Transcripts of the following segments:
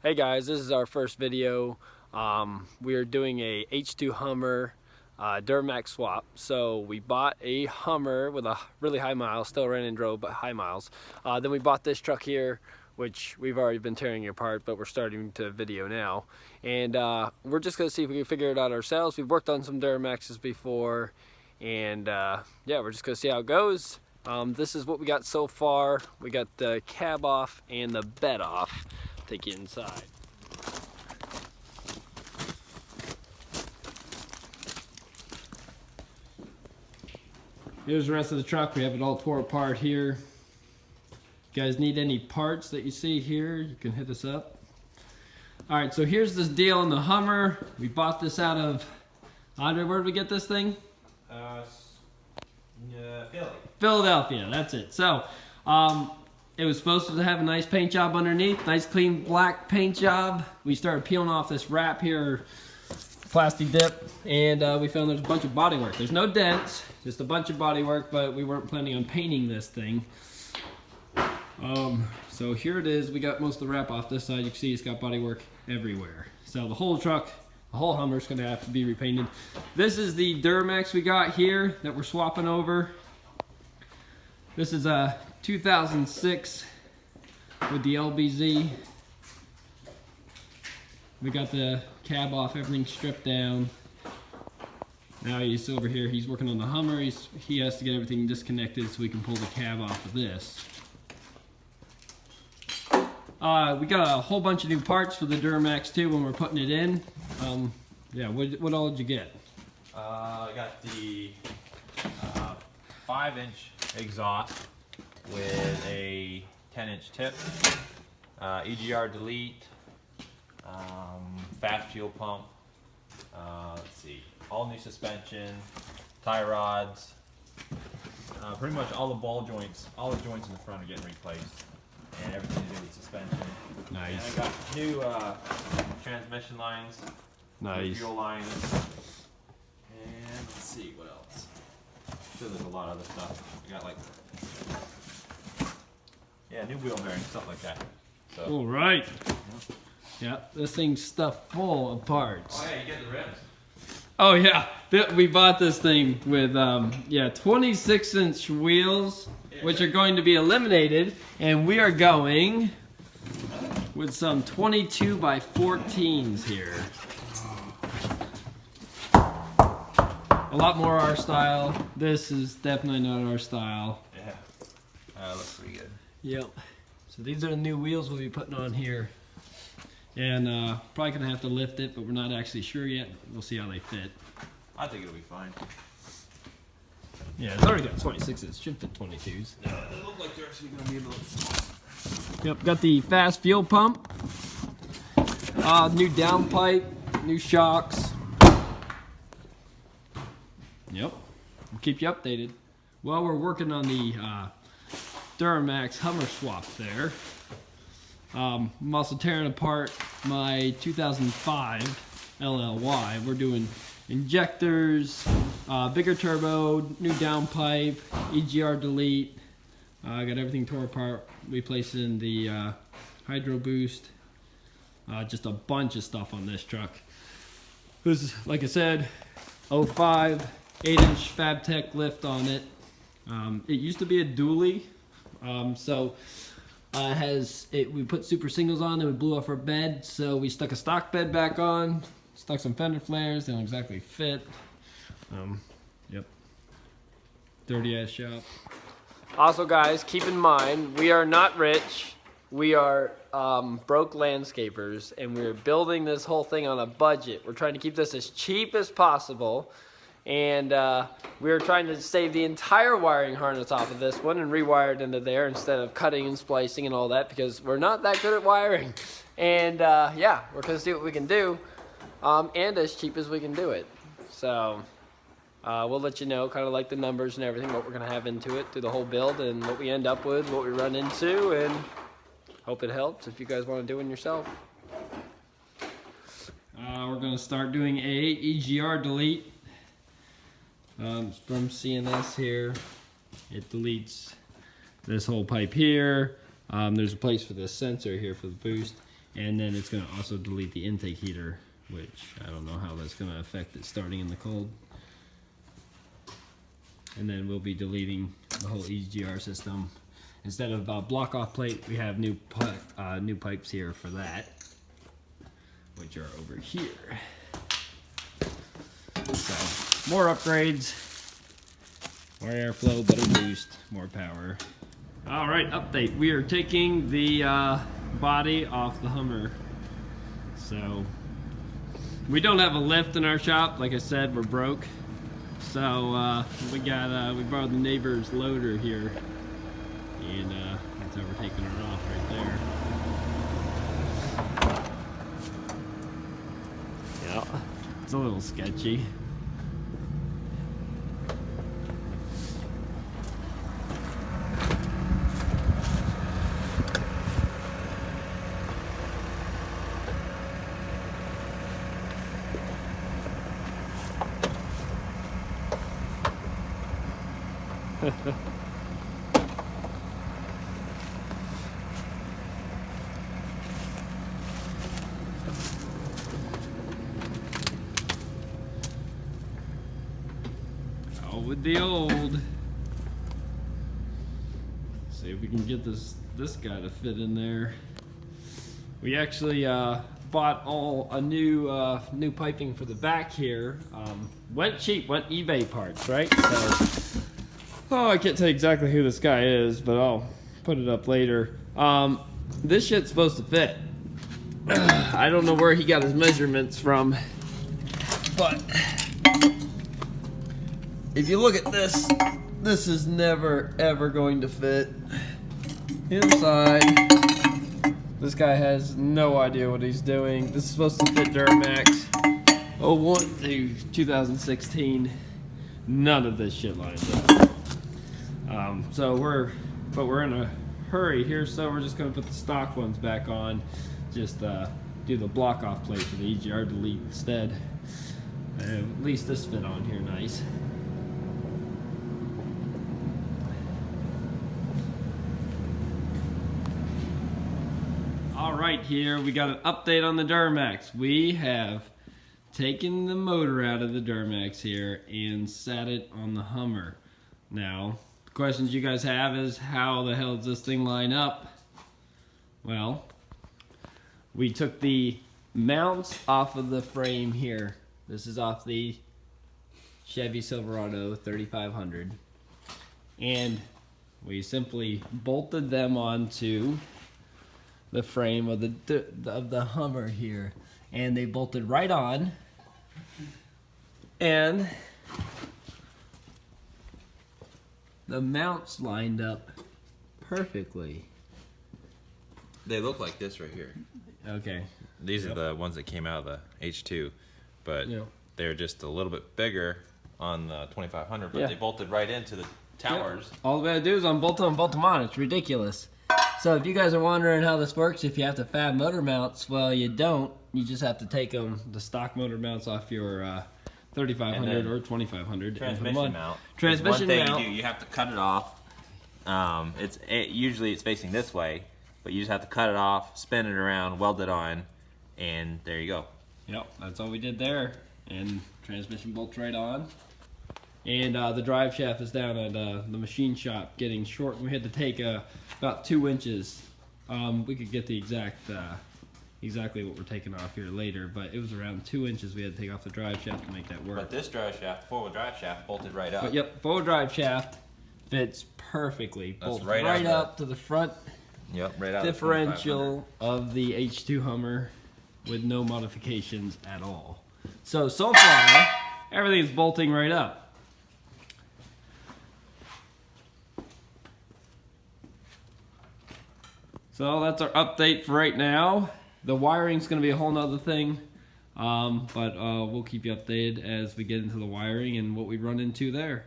Hey guys, this is our first video. We are doing a H2 Hummer Duramax swap. So we bought a Hummer with a really high miles, still ran and drove, but high miles. Then we bought this truck here, which we've already been tearing apart, but we're starting to video now. And we're just gonna see if we can figure it out ourselves. We've worked on some Duramaxes before, and yeah, we're just gonna see how it goes. This is what we got so far. We got the cab off and the bed off. Take you inside. Here's the rest of the truck. We have it all tore apart here. If you guys need any parts that you see here, you can hit us up. Alright, so here's this deal on the Hummer. We bought this out of, Andre, where did we get this thing? Philly. Philadelphia, that's it. So, it was supposed to have a nice paint job underneath, nice clean black paint job. We started peeling off this wrap here, plastic dip, and we found there's a bunch of bodywork. There's no dents, just a bunch of bodywork, but we weren't planning on painting this thing. So here it is. We got most of the wrap off this side. You can see it's got bodywork everywhere. So the whole truck, the whole Hummer's gonna have to be repainted. This is the Duramax we got here that we're swapping over. This is a 2006 with the LBZ. We got the cab off, everything stripped down. Now he's over here, he's working on the Hummer. He has to get everything disconnected so we can pull the cab off of this. We got a whole bunch of new parts for the Duramax too when we're putting it in. Yeah, what all did you get? I got the 5-inch exhaust with a 10-inch tip, EGR delete, fast fuel pump, let's see, all new suspension, tie rods, pretty much all the ball joints, all the joints in the front are getting replaced, and everything to do with suspension. Nice. And I got new transmission lines, Nice. fuel lines, and let's see what else. I'm sure there's a lot of other stuff. I got like, yeah, new wheel bearings, stuff like that. So. All right. Yeah, this thing's stuffed full of parts. Oh yeah, you get the rims. Oh yeah, we bought this thing with 26-inch wheels, which are going to be eliminated, and we are going with some 22 by 14s here. A lot more our style. This is definitely not our style. Yeah, looks pretty good. Yep. So these are the new wheels we'll be putting on here. And probably gonna have to lift it, but we're not actually sure yet. We'll see how they fit. I think it'll be fine. Yeah, it's already got 26s. Should fit 22s. Yeah, they look like they're actually gonna be a little small. Yep, got the fast fuel pump. New downpipe, new shocks. Yep, we'll keep you updated. Well, we're working on the Duramax Hummer swap there. I'm also tearing apart my 2005 LLY. We're doing injectors, bigger turbo, new downpipe, EGR delete. I got everything tore apart, replacing the hydro boost. Just a bunch of stuff on this truck. This is, like I said, 05, 8-inch FabTech lift on it. It used to be a dually, we put super singles on, then we blew off our bed, so we stuck a stock bed back on, stuck some fender flares. They don't exactly fit. Yep. Dirty ass shop. Also guys, keep in mind, we are not rich. We are broke landscapers, and we're building this whole thing on a budget. We're trying to keep this as cheap as possible. And we're trying to save the entire wiring harness off of this one and rewire it into there instead of cutting and splicing and all that, because we're not that good at wiring. And yeah, we're gonna see what we can do, and as cheap as we can do it. So we'll let you know kind of like the numbers and everything, what we're gonna have into it through the whole build, and what we end up with, what we run into, and hope it helps if you guys want to do it yourself. We're gonna start doing a EGR delete. From CNS here. It deletes this whole pipe here. There's a place for this sensor here for the boost. And then it's going to also delete the intake heater, which I don't know how that's going to affect it starting in the cold. And then we'll be deleting the whole EGR system. Instead of a block off plate, we have new pipes here for that, which are over here. So more upgrades, more airflow, better boost, more power. All right, update. We are taking the body off the Hummer. So we don't have a lift in our shop. Like I said, we're broke. So we borrowed the neighbor's loader here, and that's how we're taking her off right there. Yeah, it's a little sketchy. Oh, with the old. See if we can get this guy to fit in there. We actually bought a new piping for the back here. Went cheap, went eBay parts, right? So, oh, I can't tell you exactly who this guy is, but I'll put it up later. This shit's supposed to fit. I don't know where he got his measurements from, but if you look at this, this is never ever going to fit inside. This guy has no idea what he's doing. This is supposed to fit Duramax 01 to 2016. None of this shit lines up. So we're in a hurry here, so we're just gonna put the stock ones back on. Just do the block off plate for the EGR delete instead. At least this fit on here nice. All right, here we got an update on the Duramax. We have taken the motor out of the Duramax here and sat it on the Hummer. Now, the questions you guys have is, how the hell does this thing line up? Well, we took the mounts off of the frame here. This is off the Chevy Silverado 3500. And we simply bolted them onto the frame of the Hummer here. And they bolted right on. And the mounts lined up perfectly. They look like this right here. Okay. These are the ones that came out of the H2, but they're just a little bit bigger on the 2500, but they bolted right into the towers. All we gotta do is unbolt them on. It's ridiculous. So if you guys are wondering how this works, if you have to fab motor mounts, well, you don't. You just have to take the stock motor mounts off your 3500 or 2500. Transmission mount. Transmission one thing mount. you have to cut it off. Usually it's facing this way, but you just have to cut it off, spin it around, weld it on, and there you go. Yep, that's all we did there. And transmission bolts right on. And the drive shaft is down at the machine shop getting short. We had to take about 2 inches. We could get the exactly what we're taking off here later, but it was around 2 inches we had to take off the drive shaft to make that work. But this drive shaft, four-wheel drive shaft, bolted right up. But yep, four-wheel drive shaft fits perfectly. Bolts right up to the front differential of the H2 Hummer with no modifications at all. So far, everything's bolting right up. So that's our update for right now. The wiring's going to be a whole nother thing, but we'll keep you updated as we get into the wiring and what we run into there.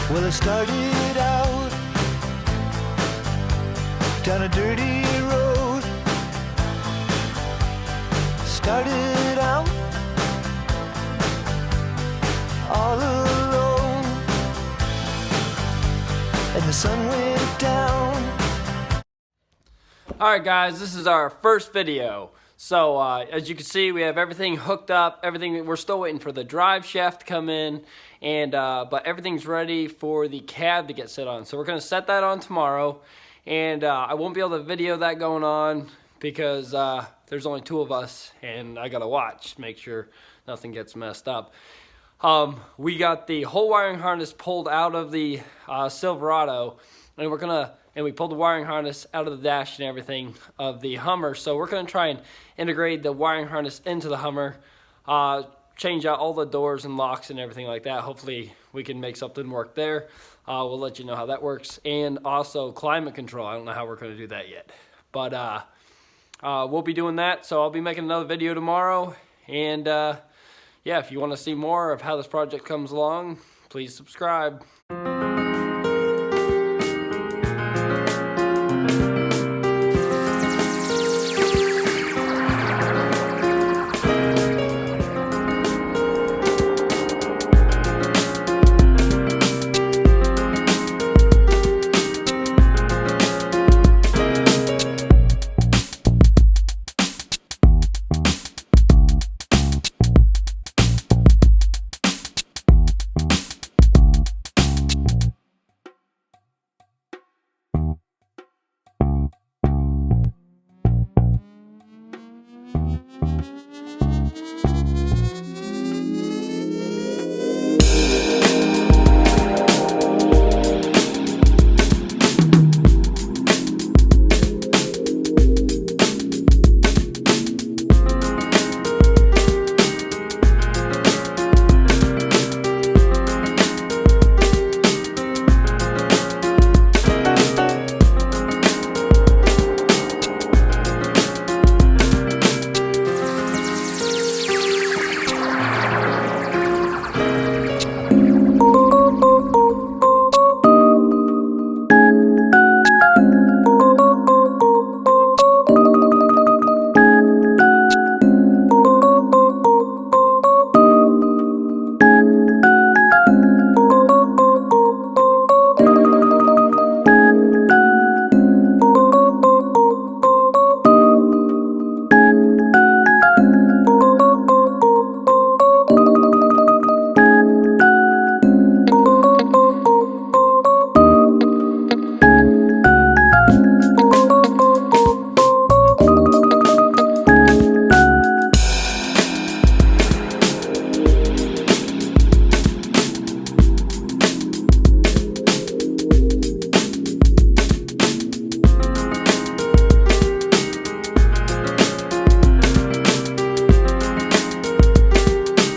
Well, I started out down a dirty road, started out all alone, and the sun went down. Alright guys, this is our first video. So as you can see, we have everything hooked up, we're still waiting for the drive shaft to come in, and but everything's ready for the cab to get set on. So we're going to set that on tomorrow, and I won't be able to video that going on because there's only 2 of us, and I got to watch, make sure nothing gets messed up. We got the whole wiring harness pulled out of the Silverado, and we pulled the wiring harness out of the dash and everything of the Hummer. So we're going to try and integrate the wiring harness into the Hummer, change out all the doors and locks and everything like that. Hopefully we can make something work there. We'll let you know how that works. And also climate control. I don't know how we're going to do that yet. But we'll be doing that. So I'll be making another video tomorrow. And yeah, if you want to see more of how this project comes along, please subscribe.